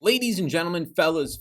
Ladies and gentlemen, fellas,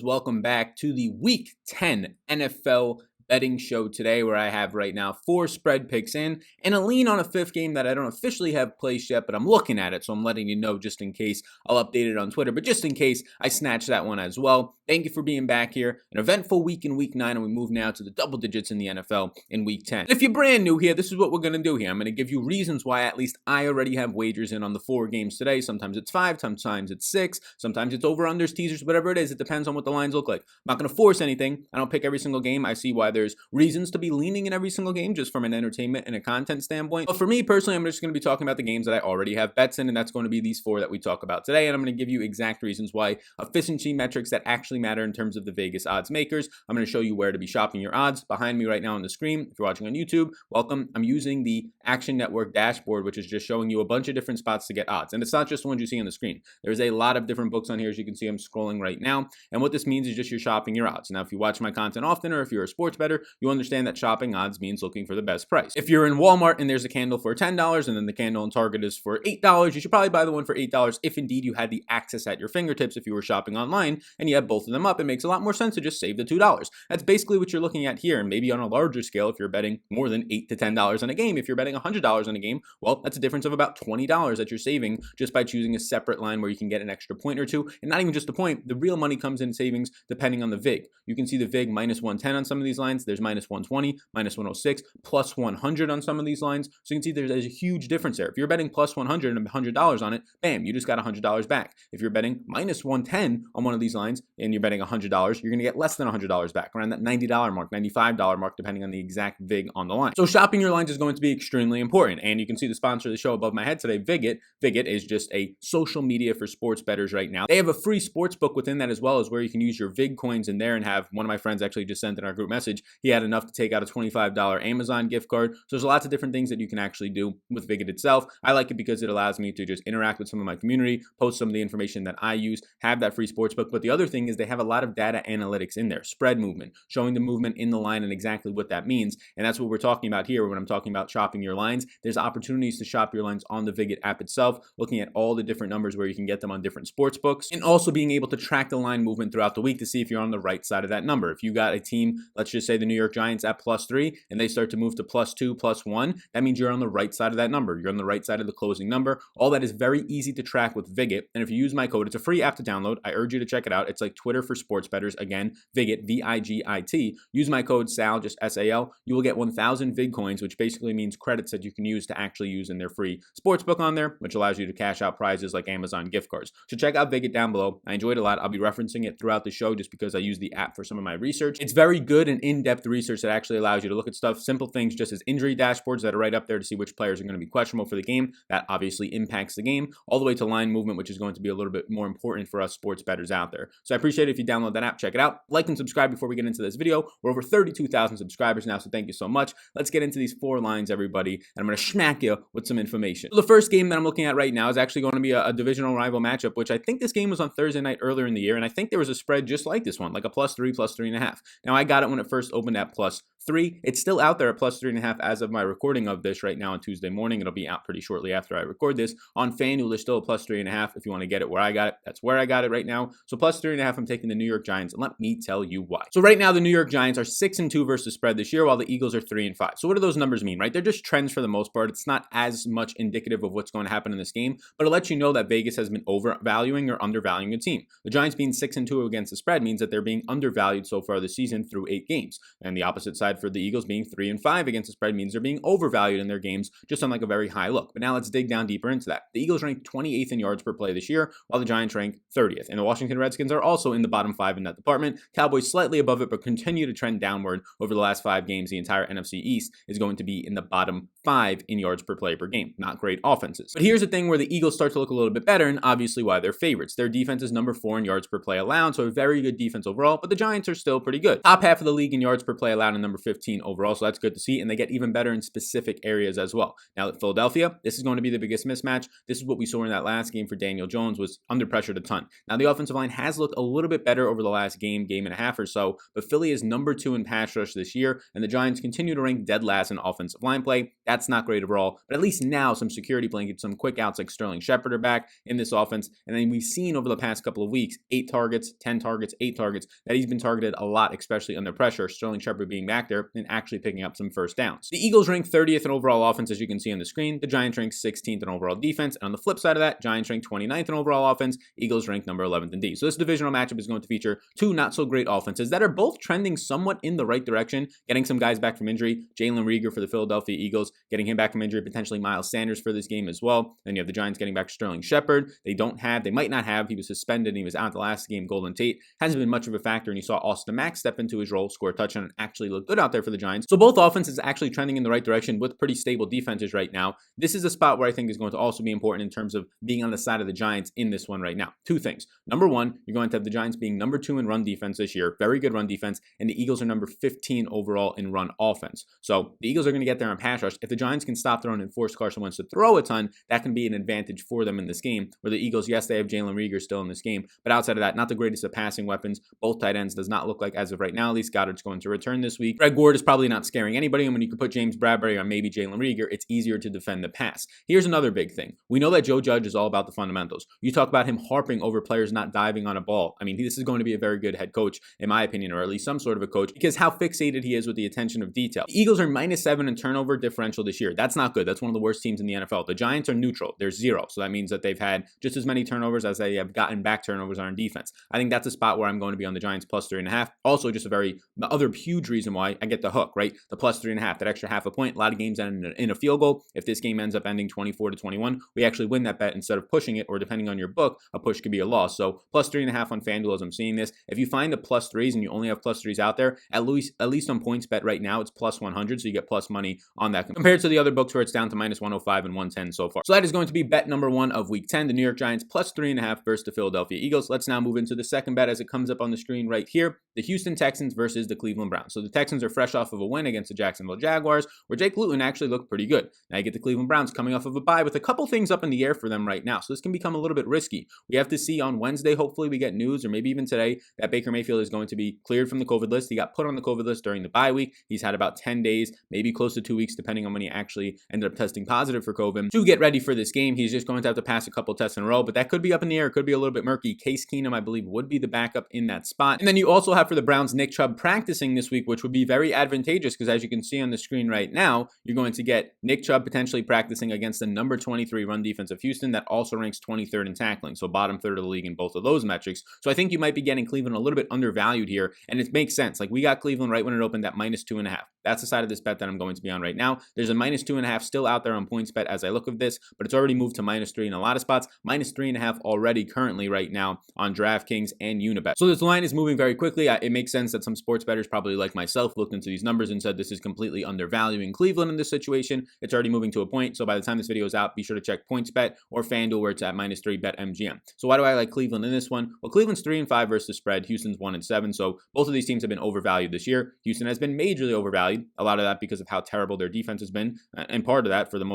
welcome back to the Week 10 NFL betting show today, where I have right now 4 spread picks in and a lean on a 5th game that I don't officially have placed yet, but I'm looking at it, so I'm letting you know just in case. I'll update it on Twitter, but just in case I snatch that one as well. Thank you for being back here. An eventful week in Week 9, and we move now to the double digits in the NFL in Week 10. If you're brand new here, this is what we're going to do here. I'm going to give you reasons why at least I already have wagers in on the 4 games today. Sometimes it's 5, sometimes it's 6, sometimes it's over-unders, teasers, whatever it is. It depends on what the lines look like. I'm not going to force anything. I don't pick every single game. I see why there's reasons to be leaning in every single game just from an entertainment and a content standpoint. But for me personally, I'm just going to be talking about the games that I already have bets in, and that's going to be these 4 that we talk about today. And I'm going to give you exact reasons why efficiency metrics that actually matter in terms of the Vegas odds makers. I'm going to show you where to be shopping your odds. Behind me right now on the screen, if you're watching on YouTube, welcome. I'm using the Action Network dashboard, which is just showing you a bunch of different spots to get odds. And it's not just the ones you see on the screen. There's a lot of different books on here, as you can see. I'm scrolling right now. And what this means is just you're shopping your odds. Now, if you watch my content often, or if you're a sports bettor, you understand that shopping odds means looking for the best price. If you're in Walmart and there's a candle for $10 and then the candle in Target is for $8, you should probably buy the one for $8 if indeed you had the access at your fingertips. If you were shopping online and you have both of them up, it makes a lot more sense to just save the $2. That's basically what you're looking at here. And maybe on a larger scale, if you're betting more than $8 to $10 on a game, if you're betting $100 on a game, well, that's a difference of about $20 that you're saving just by choosing a separate line where you can get an extra point or two. And not even just a point, the real money comes in savings depending on the VIG. You can see the VIG minus 110 on some of these lines. There's minus 120, minus 106, plus 100 on some of these lines. So you can see there's a huge difference there. If you're betting plus 100 and $100 on it, bam, you just got $100 back. If you're betting minus 110 on one of these lines and you're betting $100, you're going to get less than $100 back, around that $90 mark, $95 mark, depending on the exact VIG on the line. So shopping your lines is going to be extremely important. And you can see the sponsor of the show above my head today, Vigit. Vigit is just a social media for sports bettors right now. They have a free sports book within that as well, as where you can use your VIG coins in there and have, one of my friends actually just sent in our group message, he had enough to take out a $25 Amazon gift card. So there's lots of different things that you can actually do with Vigit itself. I like it because it allows me to just interact with some of my community, post some of the information that I use, have that free sports book. But the other thing is they have a lot of data analytics in there, spread movement, showing the movement in the line and exactly what that means. And that's what we're talking about here when I'm talking about shopping your lines. There's opportunities to shop your lines on the Vigit app itself, looking at all the different numbers where you can get them on different sports books, and also being able to track the line movement throughout the week to see if you're on the right side of that number. If you got a team, let's just say the New York Giants at +3, and they start to move to +2, +1, that means you're on the right side of that number. You're on the right side of the closing number. All that is very easy to track with Vigit. And if you use my code, it's a free app to download. I urge you to check it out. It's like Twitter for sports bettors. Again, Vigit, VIGIT. Use my code SAL, just SAL. You will get 1,000 VIG coins, which basically means credits that you can use to actually use in their free sportsbook on there, which allows you to cash out prizes like Amazon gift cards. So check out Vigit down below. I enjoyed it a lot. I'll be referencing it throughout the show just because I use the app for some of my research. It's very good and in-depth research that actually allows you to look at stuff, simple things just as injury dashboards that are right up there to see which players are going to be questionable for the game. That obviously impacts the game, all the way to line movement, which is going to be a little bit more important for us sports bettors out there. So I appreciate it if you download that app, check it out. Like and subscribe before we get into this video. We're over 32,000 subscribers now, so thank you so much. Let's get into these 4 lines, everybody, and I'm going to smack you with some information. So the first game that I'm looking at right now is actually going to be a divisional rival matchup, which I think this game was on Thursday night earlier in the year, and I think there was a spread just like this one, like a +3, +3.5. Now, I got it when it first opened at +3. It's still out there at +3.5 as of my recording of this right now on Tuesday morning. It'll be out pretty shortly after I record this. On FanDuel, there's still a +3.5. If you want to get it where I got it, that's where I got it right now. So +3.5, I'm taking the New York Giants, and let me tell you why. So right now, the New York Giants are 6-2 versus spread this year, while the Eagles are 3-5. So what do those numbers mean, right? They're just trends for the most part. It's not as much indicative of what's going to happen in this game, but it lets you know that Vegas has been overvaluing or undervaluing a team. The Giants being 6-2 against the spread means that they're being undervalued so far this season through 8 games. And the opposite side for the Eagles being 3-5 against the spread means they're being overvalued in their games just on like a very high look. But now let's dig down deeper into that. The Eagles rank 28th in yards per play this year, while the Giants rank 30th. And the Washington Redskins are also in the bottom 5 in that department. Cowboys slightly above it, but continue to trend downward over the last 5 games. The entire NFC East is going to be in the bottom 5 in yards per play per game. Not great offenses. But here's the thing where the Eagles start to look a little bit better, and obviously why they're favorites. Their defense is number 4 in yards per play allowed, so a very good defense overall, but the Giants are still pretty good. Top half of the league in yards per play allowed and number 15 overall, so that's good to see, and they get even better in specific areas as well. Now, at Philadelphia, this is going to be the biggest mismatch. This is what we saw in that last game for Daniel Jones, was under pressured a ton. Now, the offensive line has looked a little bit better over the last game and a half or so, but Philly is number 2 in pass rush this year, and the Giants continue to rank dead last in offensive line play. That's not great overall, but at least now some security blankets, some quick outs like Sterling Shepard are back in this offense, and then we've seen over the past couple of weeks, 8 targets, 10 targets, 8 targets, that he's been targeted a lot, especially under pressure, Sterling Shepard being back there and actually picking up some first downs. The Eagles rank 30th in overall offense, as you can see on the screen. The Giants rank 16th in overall defense, and on the flip side of that, Giants rank 29th in overall offense, Eagles rank number 11th in D. So this divisional matchup is going to feature two not so great offenses that are both trending somewhat in the right direction, getting some guys back from injury. Jalen Reagor for the Philadelphia Eagles, getting him back from injury, potentially Miles Sanders for this game as well. Then you have the Giants getting back Sterling Shepard. They might not have, he was suspended and he was out the last game. Golden Tate hasn't been much of a factor, and you saw Austin Mack step into his role, score a touchdown, and actually look good out there for the Giants. So both offenses actually trending in the right direction with pretty stable defenses right now. This is a spot where I think is going to also be important in terms of being on the side of the Giants in this one right now. Two things. Number one, you're going to have the Giants being number 2 in run defense this year, very good run defense, and the Eagles are number 15 overall in run offense. So the Eagles are going to get there on pass rush. If the Giants can stop throwing and force Carson Wentz to throw a ton, that can be an advantage for them in this game, where the Eagles, yes, they have Jalen Reagor still in this game, but outside of that, not the greatest of passing weapons. Both tight ends does not look like, as of right now, at least Goddard's going to return this week. Greg Ward is probably not scaring anybody, and when you can put James Bradbury on maybe Jalen Reagor, it's easier to defend the pass. Here's another big thing. We know that Joe Judge is all about the fundamentals. You talk about him harping over players not diving on a ball. I mean, this is going to be a very good head coach, in my opinion, or at least some sort of a coach, because how fixated he is with the attention of detail. The Eagles are -7 in turnover differential this year. That's not good. That's one of the worst teams in the NFL. The Giants are neutral. They're 0. So that means that they've had just as many turnovers as they have gotten back turnovers on defense. I think that's a spot where I'm going to be on the Giants +3.5. Also, just the other huge reason why I get the hook, right? The +3.5, that extra half a point. A lot of games end in a field goal. If this game ends up ending 24-21, we actually win that bet instead of pushing it, or depending on your book, a push could be a loss. So +3.5 on FanDuel as I'm seeing this. If you find the +3s and you only have +3s out there, at least on PointsBet right now, it's +100, so you get plus money on that compared to the other books where it's down to -105 and 110 so far. So that is going to be bet number 1 of week 10, the New York Giants +3.5 versus the Philadelphia Eagles. Let's now move into the second bet as it comes up on the screen right here, the Houston Texans versus the Cleveland Browns. So the Texans are fresh off of a win against the Jacksonville Jaguars, where Jake Luton actually looked pretty good. Now you get the Cleveland Browns coming off of a bye with a couple things up in the air for them right now, so this can become a little bit risky. We have to see on Wednesday, hopefully we get news, or maybe even today, that Baker Mayfield is going to be cleared from the COVID list. He got put on the COVID list during the bye week. He's had about 10 days, maybe close to 2 weeks, depending on when he actually ended up testing positive for COVID. To get ready for this game, he's just going to have to pass a couple tests in a row, but that could be up in the air. It could be a little bit murky. Case Keenum, I believe, would be the backup in that spot. And then you also have for the Browns, Nick Chubb practicing this week, which would be very advantageous because, as you can see on the screen right now, you're going to get Nick Chubb potentially practicing against the number 23 run defense of Houston that also ranks 23rd in tackling, so bottom third of the league in both of those metrics. So I think you might be getting Cleveland a little bit undervalued here, and it makes sense. Like, we got Cleveland right when it opened at -2.5. That's the side of this bet that I'm going to be on right now. There's a -2.5 still out there on PointsBet as I look at this, but it's already moved to -3 in a lot of spots, -3.5 already currently right now on DraftKings and Unibet. So this line is moving very quickly. It makes sense that some sports bettors, probably like myself, looked into these numbers and said this is completely undervaluing Cleveland in this situation. It's already moving to a point, so by the time this video is out, be sure to check PointsBet or FanDuel where it's at -3 BetMGM. So why do I like Cleveland in this one? Well, Cleveland's 3-5 versus the spread. Houston's 1-7, so both of these teams have been overvalued this year. Houston has been majorly overvalued, a lot of that because of how terrible their defense has been, and part of that for the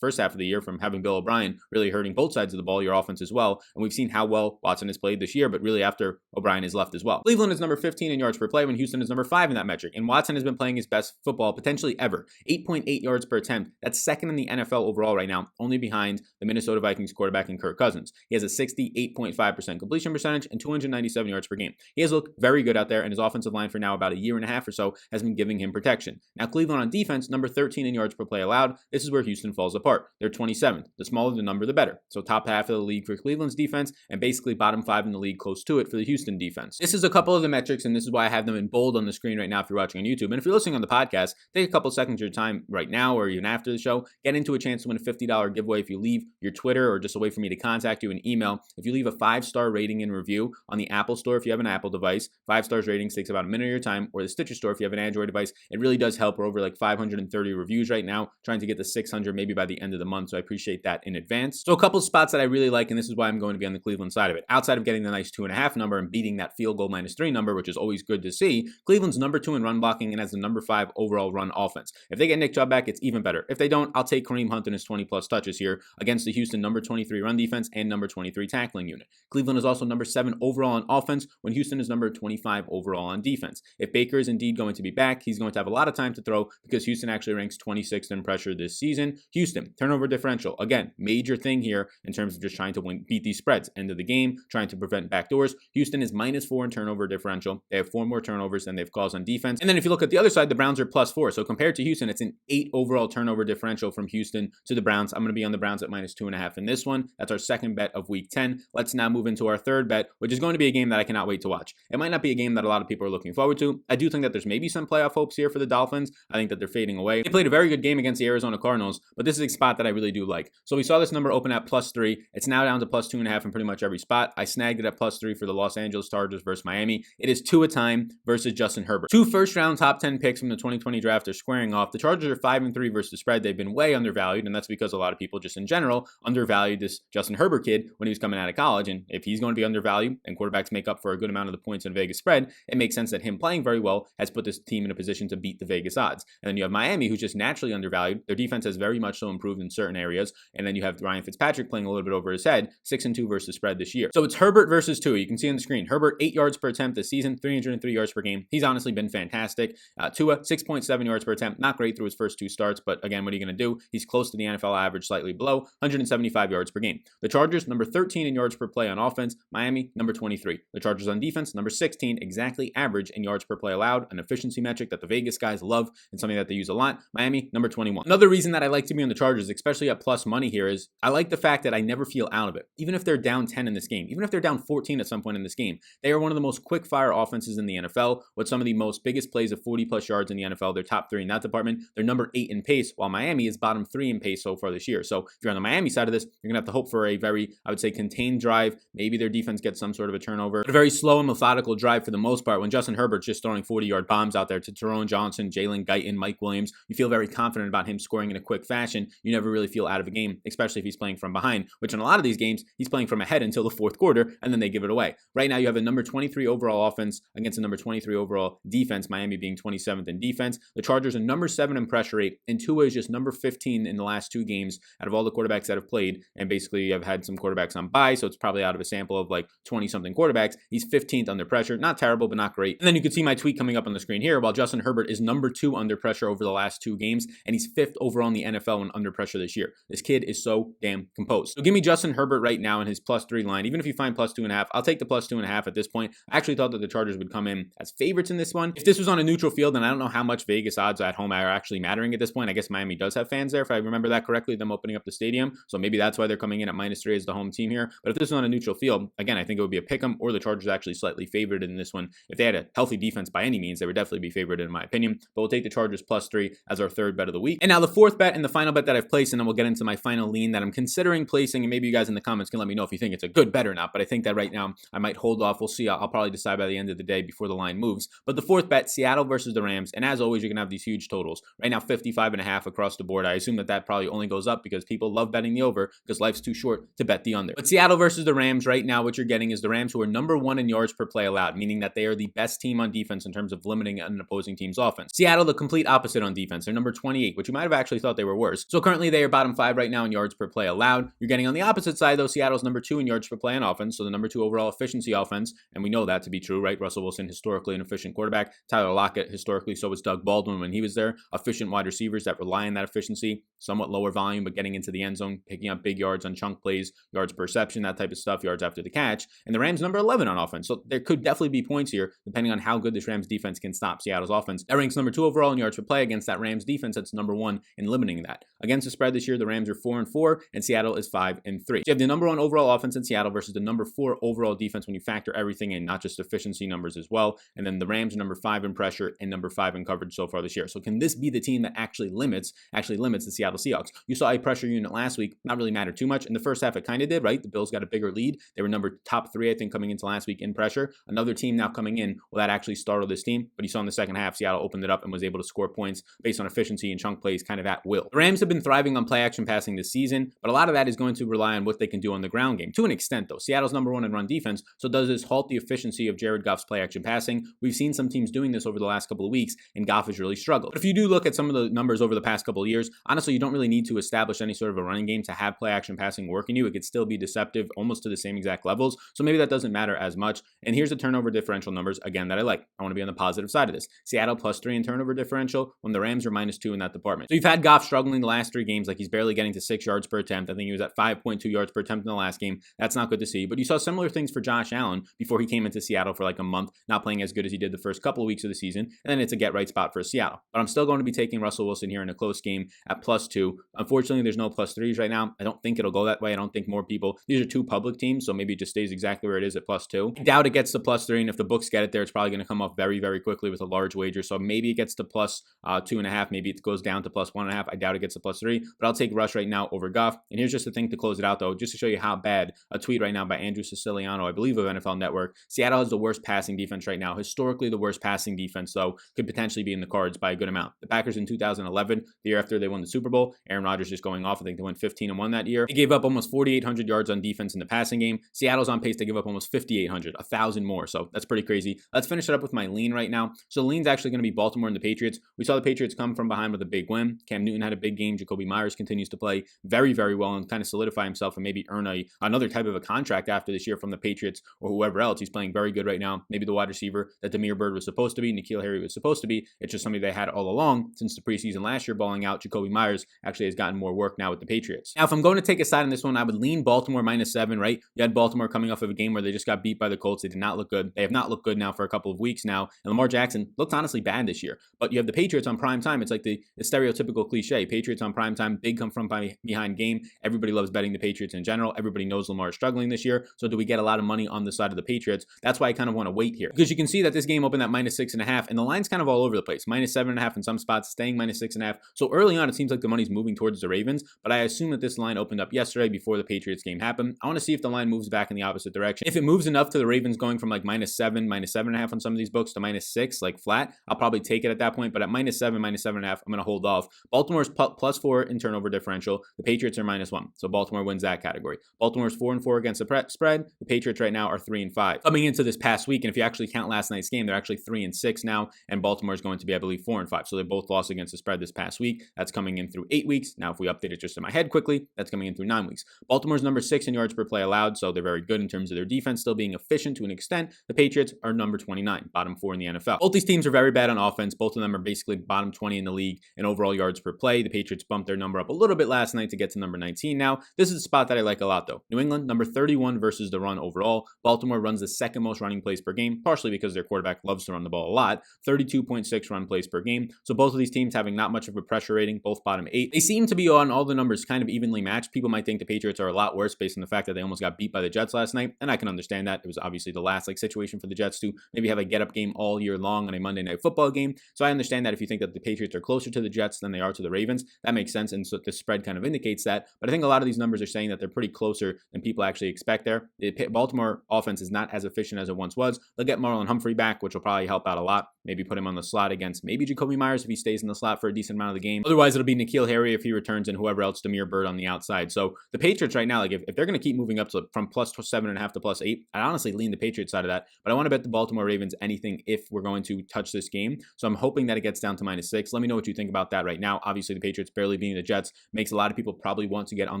first half of the year from having Bill O'Brien really hurting both sides of the ball, your offense as well, and we've seen how well Watson has played this year, but really after O'Brien has left as well. Cleveland is number 15 in yards per play when Houston is number 5 in that metric, and Watson has been playing his best football potentially ever. 8.8 yards per attempt. That's second in the NFL overall right now, only behind the Minnesota Vikings quarterback and Kirk Cousins. He has a 68.5% completion percentage and 297 yards per game. He has looked very good out there, and his offensive line for now about a year and a half or so has been giving him protection. Now Cleveland on defense, number 13 in yards per play allowed. This is where Houston falls apart. They're 27th. The smaller the number, the better. So top half of the league for Cleveland's defense, and basically bottom 5 in the league close to it for the Houston defense. This is a couple of the metrics, and this is why I have them in bold on the screen right now if you're watching on YouTube. And if you're listening on the podcast, take a couple seconds of your time right now or even after the show, get into a chance to win a $50 giveaway if you leave your Twitter or just a way for me to contact you, an email. If you leave a 5-star rating and review on the Apple Store if you have an Apple device, 5 stars ratings takes about a minute of your time, or the Stitcher Store if you have an Android device. It really does help. We're over like 530 reviews right now, trying to get to 600 maybe by the end of the month, so I appreciate that in advance. So a couple spots that I really like, and this is why I'm going to be on the Cleveland side of it. Outside of getting the nice 2.5 number and beating that field goal -3 number, which is always good to see, Cleveland's number 2 in run blocking and has the number 5 overall run offense. If they get Nick Chubb back, it's even better. If they don't, I'll take Kareem Hunt in his 20-plus touches here against the Houston number 23 run defense and number 23 tackling unit. Cleveland is also number 7 overall on offense when Houston is number 25 overall on defense. If Baker is indeed going to be back, he's going to have a lot of time to throw because Houston actually ranks 26th in pressure this season. Houston, turnover differential. Again, major thing here in terms of just trying to beat these spreads. End of the game, trying to prevent backdoors. Houston is -4 in turnover differential. They have 4 more turnovers than they've caused on defense. And then if you look at the other side, the Browns are +4. So compared to Houston, it's an 8 overall turnover differential from Houston to the Browns. I'm going to be on the Browns at -2.5 in this one. That's our second bet of week 10. Let's now move into our third bet, which is going to be a game that I cannot wait to watch. It might not be a game that a lot of people are looking forward to. I do think that there's maybe some playoff hopes here for the Dolphins. I think that they're fading away. They played a very good game against the Arizona Cardinals, but this is a spot that I really do like. So we saw this number open at +3. It's now down to +2.5 in pretty much every spot. I snagged it at +3 for the Los Angeles Chargers versus Miami. It is Tua time versus Justin Herbert. 2 first-round top 10 picks from the 2020 draft are squaring off. The Chargers are 5-3 versus the spread. They've been way undervalued, and that's because a lot of people just in general undervalued this Justin Herbert kid when he was coming out of college. And if he's going to be undervalued and quarterbacks make up for a good amount of the points in Vegas spread, it makes sense that him playing very well has put this team in a position to beat the Vegas odds. And then you have Miami, who's just naturally undervalued. Their defense has very much so improved in certain areas. And then you have Ryan Fitzpatrick playing a little bit over his head, 6-2 versus the spread this year. So it's Herbert versus Tua. You can see on the screen, Herbert 8 yards per attempt this season, 303 yards per game. He's honestly been fantastic. Tua 6.7 yards per attempt, not great through his first 2 starts, but again, what are you going to do? He's close to the NFL average, slightly below, 175 yards per game. The Chargers, number 13 in yards per play on offense. Miami, number 23. The Chargers on defense, number 16, exactly average in yards per play allowed, an efficiency metric that the Vegas guys love and something that they use a lot. Miami, number 21. Another reason that I like to be on the Chargers, especially at plus money here, is I like the fact that I never feel out of it. Even if they're down 10 in this game, even if they're down 14 at some point in this game, they are one of the most quick-fire offenses in the NFL with some of the most biggest plays of 40-plus yards in the NFL. They're top 3 in that department. They're number 8 in pace, while Miami is bottom 3 in pace so far this year. So if you're on the Miami side of this, you're going to have to hope for a very, I would say, contained drive. Maybe their defense gets some sort of a turnover. But a very slow and methodical drive for the most part. When Justin Herbert's just throwing 40-yard bombs out there to Tyrone Johnson, Jalen Guyton, Mike Williams, you feel very confident about him scoring in a quick fashion. You never really feel out of a game, especially if he's playing from behind, which in a lot of these games, he's playing from ahead until the fourth quarter, and then they give it away. Right now, you have a number 23 overall offense against a number 23 overall defense, Miami being 27th in defense. The Chargers are number 7 in pressure rate, and Tua is just number 15 in the last 2 games out of all the quarterbacks that have played, and basically I've had some quarterbacks on bye, so it's probably out of a sample of like 20-something quarterbacks. He's 15th under pressure. Not terrible, but not great. And then you can see my tweet coming up on the screen here, while Justin Herbert is number 2 under pressure over the last 2 games, and he's 5th overall in the NFL when under pressure this year. This kid is so damn composed. So give me Justin Herbert right now in his +3 line. Even if you find +2.5, I'll take the +2.5 at this point. I actually thought that the Chargers would come in as favorites in this one. If this was on a neutral field, then I don't know how much Vegas odds at home are actually mattering at this point. I guess Miami does have fans there, if I remember that correctly, them opening up the stadium. So maybe that's why they're coming in at -3 as the home team here. But if this was on a neutral field, again, I think it would be a pick'em, or the Chargers actually slightly favored in this one. If they had a healthy defense by any means, they would definitely be favored in my opinion. But we'll take the Chargers +3 as our third bet of the week. And now the fourth bet and the final bet that I've placed, and then we'll get into my final lean that I'm considering placing. And maybe you guys in the comments can let me know if you think it's a good bet or not. But I think that right now I might hold off. We'll see. I'll probably decide by the end of the day before the line moves. But the fourth bet, Seattle versus the Rams. And as always, you're going to have these huge totals. Right now, 55.5 across the board. I assume that that probably only goes up because people love betting the over because life's too short to bet the under. But Seattle versus the Rams, right now, what you're getting is the Rams, who are number 1 in yards per play allowed, meaning that they are the best team on defense in terms of limiting an opposing team's offense. Seattle, the complete opposite on defense. They're number 28, which you might have actually thought they were worse. So currently they are bottom 5 right now in yards per play allowed. You're getting on the opposite side, though, Seattle's number 2 in yards per play on offense, so the number 2 overall efficiency offense, and we know that to be true, right? Russell Wilson, historically an efficient quarterback. Tyler Lockett, historically, so was Doug Baldwin when he was there. Efficient wide receivers that rely on that efficiency, somewhat lower volume, but getting into the end zone, picking up big yards on chunk plays, yards per reception, that type of stuff, yards after the catch. And the Rams number 11 on offense. So there could definitely be points here, depending on how good this Rams defense can stop Seattle's offense. That ranks number 2 overall in yards per play against that Rams defense that's number 1 in limiting that. Against the spread this year, the Rams are 4-4, and Seattle is 5-3. So you have the number 1 overall offense in Seattle versus the number 4 overall defense when you factor everything in, not just efficiency numbers as well. And then the Rams are number 5 in pressure and number 5 in coverage so far this year. So can this be the team that actually limits the Seattle Seahawks? You saw a pressure unit last week, not really matter too much. In the first half, it kind of did, right? The Bills got a bigger lead. They were top 3, I think, coming into last week in pressure. Another team now coming in, well, that actually startled this team. But you saw in the second half, Seattle opened it up and was able to score points based on efficiency and chunk plays kind of at will. The Rams have been thriving on play action passing this season, but a lot of that is going to rely on what they can do on the ground game. To an extent, though, Seattle's number 1 in run defense, so does this halt the efficiency of Jared Goff's play action passing? we've seen some teams doing this over the last couple of weeks, and Goff has really struggled. But if you do look at some of the numbers over the past couple of years, honestly, you don't really need to establish any sort of a running game to have play action passing work in you. It could still be deceptive almost to the same exact levels. So maybe that doesn't matter as much. And here's the turnover differential numbers, again, that I like. I want to be on the positive side of this. Seattle +3 in turnover differential when the Rams are -2 in that department. So you've had Goff struggling the last 3 games, like he's barely getting to 6 yards per attempt. I think he was at 5.2 yards per attempt in the last game. That's not good to see. But you saw similar things for Josh Allen before he came into Seattle for like a month, not playing as good as he did the first couple of weeks of the season. And then it's a get right spot for Seattle. But I'm still going to be taking Russell Wilson here in a close game at +2. Unfortunately, there's no +3s right now. I don't think it'll go that way. I don't think more people, these are 2 public teams, so maybe it just stays exactly where it is at +2. I doubt it gets to +3, and if the books get it there, it's probably going to come up very, very quickly with a large wager. So maybe it gets to +2.5. Maybe it goes down to +1.5. I doubt it gets to +3, but I'll take Rush right now over Goff. And here's just the thing to close it out, though, just to show you how bad. A tweet right now by Andrew Siciliano, I believe of NFL Network. Seattle has the worst passing defense right now. Historically, the worst passing defense, though, could potentially be in the cards by a good amount. The Packers in 2011, the year after they won the Super Bowl, Aaron Rodgers just going off. I think they went 15-1 that year. They gave up almost 4,800 yards on defense in the passing game. Seattle's on pace to give up almost 5,800, 1,000 more. So that's pretty crazy. Let's finish it up with my lean right now. So the lean's actually going to be Baltimore and the Patriots. We saw the Patriots come from behind with a big win. Cam Newton had a big game. Jacoby Myers continues to play very, very well and kind of solidify himself and maybe earn another type of a contract after this year from the Patriots or whoever else. He's playing very good right now. Maybe the wide receiver that Damiere Byrd was supposed to be, N'Keal Harry was supposed to be. It's just somebody they had all along since the preseason last year balling out. Jacoby Myers actually has gotten more work now with the Patriots. Now, if I'm going to take a side on this one, I would lean Baltimore -7, right? You had Baltimore coming off of a game where they just got beat by the Colts. They did not look good. They have not looked good now for a couple of weeks now. And Lamar Jackson looked honestly bad this year. But you have the Patriots on prime time. It's like the stereotypical cliche. Patriots on prime time, big come from behind game. Everybody loves betting the Patriots in general. Everybody knows Lamar is struggling this year. So do we get a lot of money on the side of the Patriots? That's why I kind of want to wait here. Because you can see that this game opened at -6.5, and the line's kind of all over the place. -7.5 in some spots, staying -6.5. So early on, it seems like the money's moving towards the Ravens, but I assume that this line opened up yesterday before the Patriots game happened. I want to see if the line moves back in the opposite direction. If it moves enough to the Ravens going from like -7, -7.5 on some of these books to -6, like flat, I'll probably take it at that point. But at -7, -7.5, I'm going to hold off. Baltimore's +4 in turnover differential. The Patriots are -1. So Baltimore wins that category. Baltimore's 4-4 against the spread. The Patriots right now are 3-5. Coming into this past week, and if you actually count last night's game, they're actually 3-6 now, and Baltimore is going to be, I believe, 4-5. So they both lost against the spread this past week. That's coming in through 8 weeks. Now, if we update it just in my head quickly, that's coming in through 9 weeks. Baltimore's number 6 in yards per play allowed, so they're very good in terms of their defense still being efficient to an extent. The Patriots are number 29, bottom 4 in the NFL. Both these teams are very bad on offense. Both of them are basically bottom 20 in the league in overall yards per play. The Patriots bumped their number up a little bit last night to get to number 19 now. This is a spot that I like a lot, though. New England, number 31 versus the run overall. Baltimore runs the second most running plays per game, partially because their quarterback loves to run the ball a lot. 32.6 run plays per game. So both of these teams having not much of a pressure rating, both bottom 8. They seem to be on all the numbers kind of evenly matched. People might think the Patriots are a lot worse based on the fact that they almost got beat by the Jets last night, and I can understand that. It was obviously the last situation for the Jets to maybe have a get-up game all year long on a Monday Night Football game. So I understand that if you think that the Patriots are closer to the Jets than they are to the Ravens, that makes sense, and so the spread kind of indicates that. But I think a lot of these numbers are saying that they're pretty closer than people actually expect there. The Baltimore offense is not as efficient as it once was. They'll get Marlon Humphrey back, which will probably help out a lot. Maybe put him on the slot against maybe Jacoby Myers if he stays in the slot for a decent amount of the game. Otherwise, it'll be N'Keal Harry if he returns and whoever else, Damiere Byrd on the outside. So the Patriots right now, like if they're going to keep moving up from +7.5 to +8, I'd honestly lean the Patriots side of that. But I want to bet the Baltimore Ravens anything if we're going to touch this game. So I'm hoping that it gets down to -6. Let me know what you think about that right now. Obviously, the Patriots barely beating the Jets makes a lot of people probably want to get on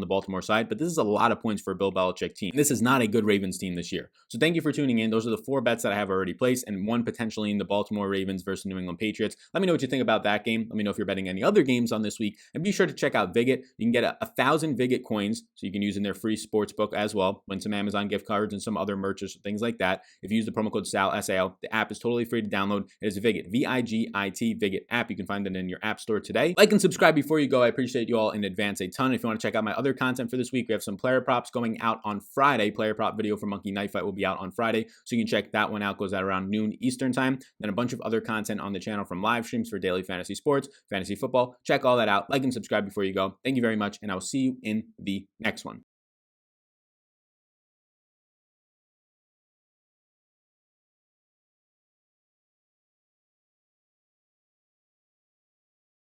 the Baltimore side, but this is a lot of points for a Bill Belichick team. This is not a good Ravens team this year. So thank you for tuning in. Those are the 4 bets that I have already placed, and one potentially in the Baltimore Ravens versus New England Patriots. Let me know what you think about that game. Let me know if you're betting any other games on this week, and be sure to check out Viget. You can get 1,000 Viget coins, so you can use in their free sports book as well. Win some Amazon gift cards and some other merch or things like that. If you use the promo code SAL, SAL, the app is totally free to download. It is Viget, VIGIT, Viget app. You can find it in your app store today. Like and subscribe before you go. I appreciate you all in advance a ton. If you want to check out my other content for this week, we have some player props going out on Friday. Player prop video for Monkey Knife Fight will be out on Friday, so you can check that one out. Goes out around noon Eastern time. Then a bunch of other content on the channel from live streams for daily fantasy sports, fantasy football. Check all that out. Like and subscribe before you go. Thank you very much, and I will see you in the next one.